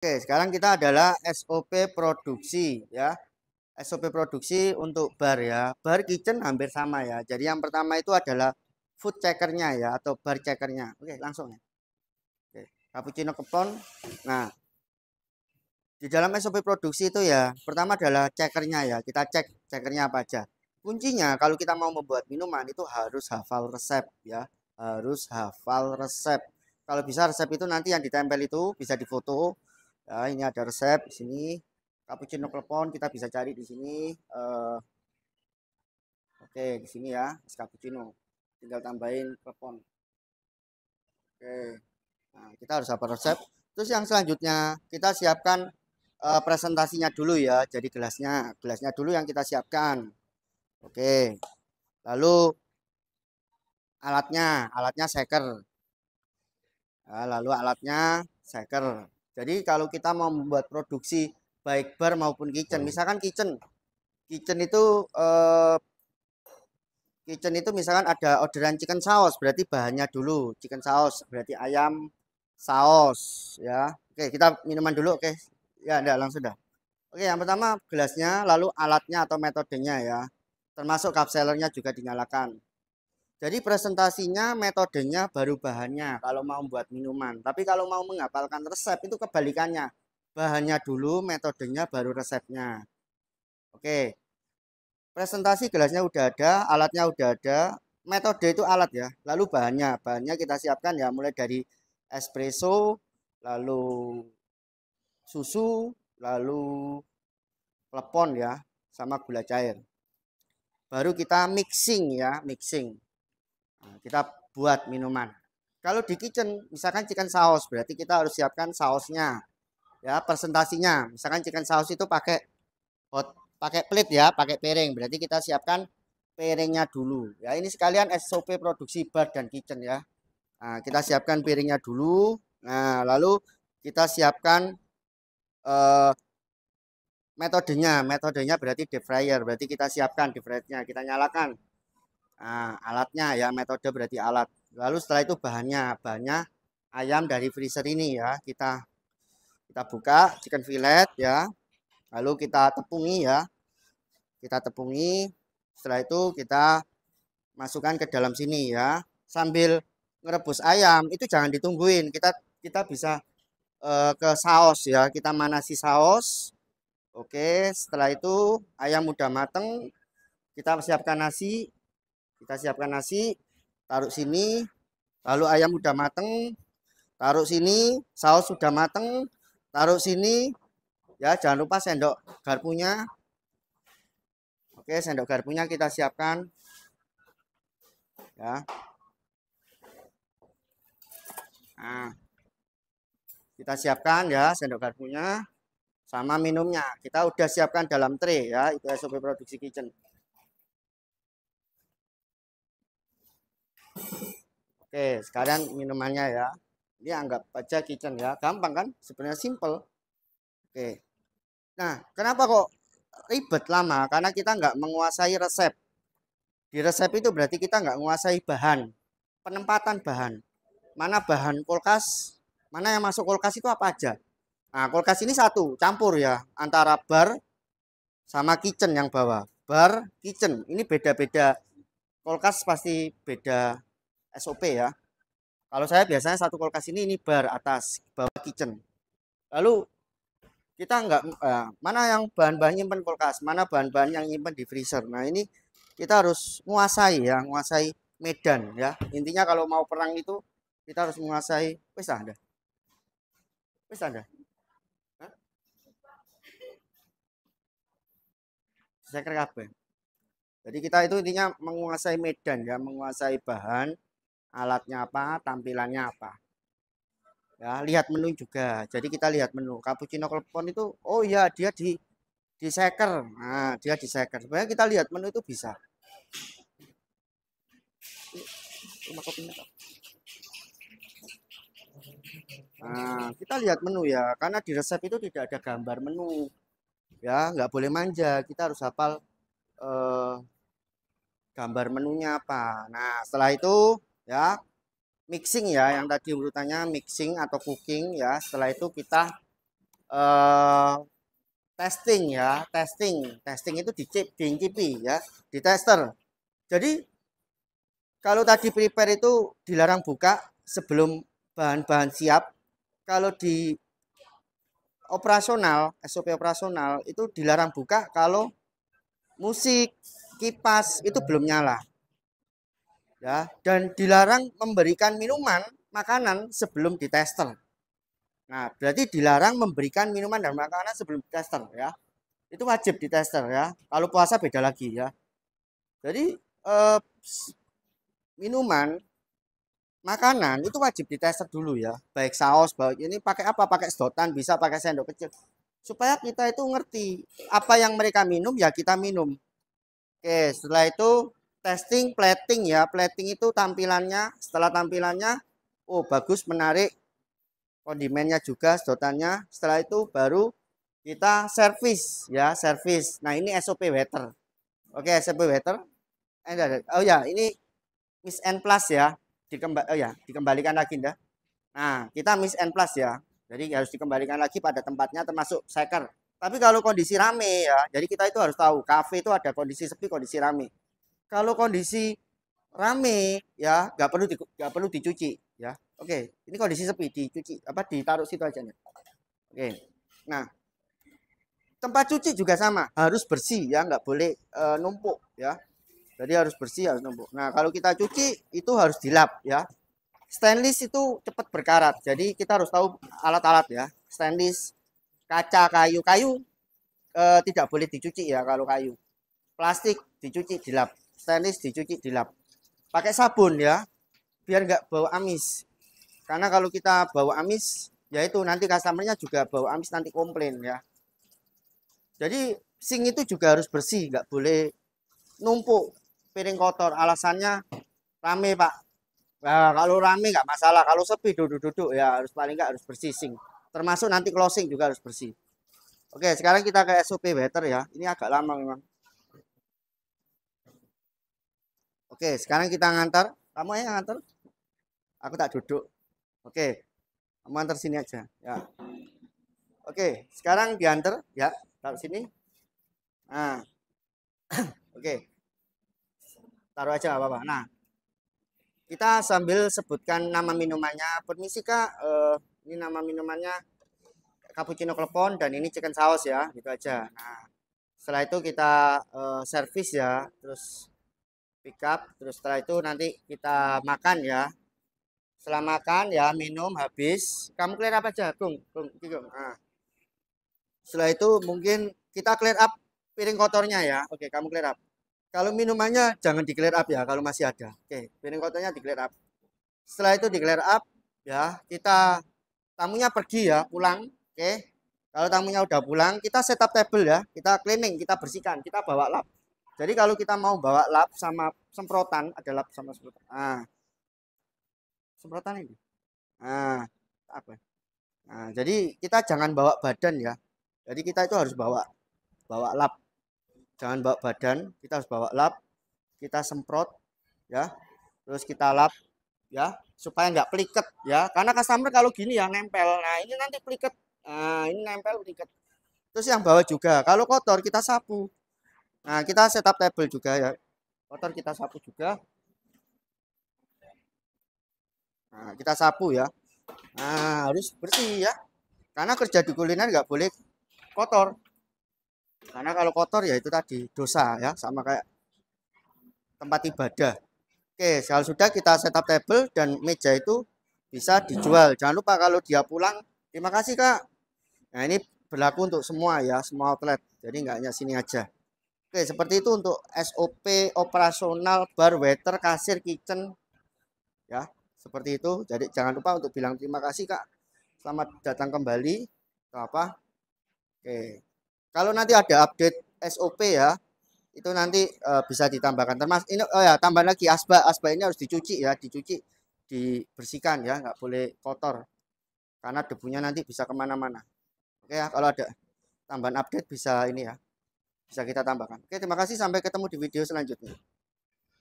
Oke, sekarang kita adalah SOP produksi ya. SOP produksi untuk bar ya. Bar kitchen hampir sama ya. Jadi yang pertama itu adalah food checkernya ya atau bar checkernya. Oke, langsung ya. Oke, cappuccino kepon. Nah, di dalam SOP produksi itu ya, pertama adalah checkernya ya. Kita cek checkernya apa aja. Kuncinya kalau kita mau membuat minuman itu harus hafal resep ya. Harus hafal resep. Kalau bisa resep itu nanti yang ditempel itu bisa difoto. Ya, ini ada resep di sini. Cappuccino klepon kita bisa cari di sini. Oke, di sini ya, es cappuccino. Tinggal tambahin klepon. Oke. Nah, kita harus hafal resep. Terus yang selanjutnya kita siapkan presentasinya dulu ya. Jadi gelasnya dulu yang kita siapkan. Oke. Lalu alatnya shaker. Nah, lalu alatnya shaker. Jadi kalau kita mau membuat produksi baik bar maupun kitchen, misalkan kitchen itu misalkan ada orderan chicken saus, berarti bahannya dulu chicken saus, berarti ayam saus ya. Oke, kita minuman dulu. Oke. Ya, enggak langsung dah. Oke, yang pertama gelasnya, lalu alatnya atau metodenya ya. Termasuk cup sellernya juga dinyalakan. Jadi presentasinya, metodenya, baru bahannya kalau mau membuat minuman. Tapi kalau mau menghafalkan resep itu kebalikannya. Bahannya dulu, metodenya, baru resepnya. Oke, presentasi gelasnya udah ada, alatnya udah ada, metode itu alat ya. Lalu bahannya kita siapkan ya, mulai dari espresso, lalu susu, lalu klepon ya, sama gula cair. Baru kita mixing ya, mixing. Nah, kita buat minuman. Kalau di kitchen, misalkan chicken saus, berarti kita harus siapkan sausnya. Ya, presentasinya. Misalkan chicken saus itu pakai plate ya, pakai piring. Berarti kita siapkan piringnya dulu. Ya, ini sekalian SOP produksi bar dan kitchen ya. Nah, kita siapkan piringnya dulu. Nah, lalu kita siapkan eh, metodenya berarti deep fryer. Berarti kita siapkan deep fryernya, kita nyalakan. Nah, alatnya ya, metode berarti alat. Lalu setelah itu bahannya ayam dari freezer ini ya. Kita buka chicken fillet ya. Lalu kita tepungi ya. Kita tepungi. Setelah itu kita masukkan ke dalam sini ya. Sambil ngerebus ayam itu jangan ditungguin. Kita bisa ke saus ya. Kita manasi saus. Oke, setelah itu ayam udah mateng, kita siapkan nasi. Kita siapkan nasi, taruh sini. Lalu ayam udah mateng, taruh sini. Saus sudah mateng, taruh sini. Ya, jangan lupa sendok garpunya. Oke, sendok garpunya kita siapkan. Ya. Nah, kita siapkan ya sendok garpunya sama minumnya. Kita udah siapkan dalam tray ya, itu SOP produksi kitchen. Oke, sekalian minumannya ya. Ini anggap aja kitchen ya. Gampang kan? Sebenarnya simple. Oke. Nah, kenapa kok ribet lama? Karena kita nggak menguasai resep. Di resep itu berarti kita nggak menguasai bahan. Penempatan bahan. Mana bahan kulkas, mana yang masuk kulkas itu apa aja. Nah, kulkas ini satu, campur ya. Antara bar sama kitchen yang bawah. Bar, kitchen. Ini beda-beda. Kulkas pasti beda SOP ya. Kalau saya biasanya satu kulkas ini bar atas, bawah kitchen. Lalu kita nggak mana yang bahan-bahan nyimpen kulkas, mana bahan-bahan yang nyimpen di freezer. Nah, ini kita harus menguasai ya, menguasai medan ya. Intinya kalau mau perang itu kita harus menguasai. Wis Anda. Wis Anda. Hah? Saya kira apa? Jadi kita itu intinya menguasai medan ya, menguasai bahan, alatnya apa, tampilannya apa. Ya, lihat menu juga. Jadi kita lihat menu. Cappuccino Clepon itu, oh iya dia di shaker. Nah, dia di shaker. Sebenarnya kita lihat menu itu bisa. Rumah kopinya. Nah, kita lihat menu ya, karena di resep itu tidak ada gambar menu. Ya, nggak boleh manja. Kita harus hafal eh, gambar menunya apa. Nah, setelah itu ya mixing ya, yang tadi urutannya mixing atau cooking ya. Setelah itu kita eh, testing ya, testing itu diincipi ya, di tester. Jadi kalau tadi prepare itu dilarang buka sebelum bahan-bahan siap. Kalau di operasional, SOP operasional itu dilarang buka kalau musik, kipas itu belum nyala. Ya, dan dilarang memberikan minuman, makanan sebelum ditester. Nah, berarti dilarang memberikan minuman dan makanan sebelum ditester ya. Itu wajib ditester ya. Kalau puasa beda lagi ya. Jadi minuman, makanan itu wajib ditester dulu ya. Baik saus, baik ini pakai apa? Pakai sedotan, bisa pakai sendok kecil. Supaya kita itu ngerti apa yang mereka minum ya kita minum. Oke, setelah itu testing plating ya. Plating itu tampilannya, setelah tampilannya oh bagus, menarik. Kondimennya juga, sedotannya. Setelah itu baru kita servis ya, servis. Nah, ini SOP waiter. Oke, SOP waiter. Oh ya, ini Miss N plus ya. Dikembalikan lagi dah. Nah, kita Miss N plus ya. Jadi harus dikembalikan lagi pada tempatnya termasuk shaker. Tapi kalau kondisi rame ya, jadi kita itu harus tahu kafe itu ada kondisi sepi, kondisi rame. Kalau kondisi rame ya nggak perlu dicuci ya. Oke, ini kondisi sepi, dicuci apa ditaruh situ aja nih. Oke. Nah, tempat cuci juga sama, harus bersih ya, nggak boleh numpuk ya. Jadi harus bersih, harus numpuk. Nah, kalau kita cuci itu harus dilap ya. Stainless itu cepat berkarat. Jadi kita harus tahu alat-alat ya. Stainless, kaca, kayu tidak boleh dicuci ya kalau kayu. Plastik dicuci, dilap. Stainless dicuci, dilap. Pakai sabun ya, biar nggak bau amis. Karena kalau kita bau amis, ya itu nanti customernya juga bau amis, nanti komplain ya. Jadi sink itu juga harus bersih, nggak boleh numpuk piring kotor. Alasannya rame pak. Nah, kalau rame nggak masalah, kalau sepi duduk-duduk ya harus paling nggak harus bersih sink. Termasuk nanti closing juga harus bersih. Oke, sekarang kita ke SOP waiter ya. Ini agak lama memang. Oke, sekarang kita ngantar. Kamu yang ngantar? Aku tak duduk. Oke, kamu antar sini aja. Ya. Oke, sekarang diantar ya. Taruh sini. Nah, oke. Taruh aja nggak apa-apa. Nah, kita sambil sebutkan nama minumannya. Permisi kak, ini nama minumannya cappuccino klepon dan ini chicken saus ya, gitu aja. Nah, setelah itu kita servis ya, terus pick up, terus setelah itu nanti kita makan ya. Setelah makan ya minum habis, kamu clear up aja, Gung. Nah, setelah itu mungkin kita clear up piring kotornya ya. Oke, kamu clear up. Kalau minumannya jangan di clear up ya kalau masih ada. Oke, piring kotornya di clear up. Setelah itu di clear up ya, kita tamunya pergi ya, pulang. Oke. Kalau tamunya udah pulang, kita setup table ya, kita cleaning, kita bersihkan, kita bawa lap. Jadi kalau kita mau bawa lap sama semprotan, ada lap sama semprotan. Nah, semprotan ini. Nah, apa? Nah, jadi kita jangan bawa badan ya. Jadi kita itu harus bawa bawa lap. Jangan bawa badan, kita harus bawa lap, kita semprot ya. Terus kita lap ya, supaya nggak peliket ya. Karena customer kalau gini ya nempel. Nah, ini nanti peliket. Nah, ini nempel peliket. Terus yang bawah juga, kalau kotor kita sapu. Nah, kita setup table juga ya. Kotor kita sapu juga. Nah, kita sapu ya. Nah, harus bersih ya. Karena kerja di kuliner nggak boleh kotor. Karena kalau kotor ya itu tadi dosa ya, sama kayak tempat ibadah. Oke, kalau sudah kita setup table dan meja itu bisa dijual. Jangan lupa kalau dia pulang, terima kasih Kak. Nah, ini berlaku untuk semua ya, semua outlet. Jadi nggak hanya sini aja. Oke, seperti itu untuk SOP operasional bar, waiter, kasir, kitchen ya. Seperti itu. Jadi jangan lupa untuk bilang terima kasih Kak. Selamat datang kembali. Apa? Oke. Kalau nanti ada update SOP ya, itu nanti bisa ditambahkan. Termasuk ini oh ya, tambah lagi asbak ini harus dicuci ya, dibersihkan ya, nggak boleh kotor. Karena debunya nanti bisa kemana-mana. Oke ya, kalau ada tambahan update bisa ini ya, bisa kita tambahkan. Oke, terima kasih. Sampai ketemu di video selanjutnya.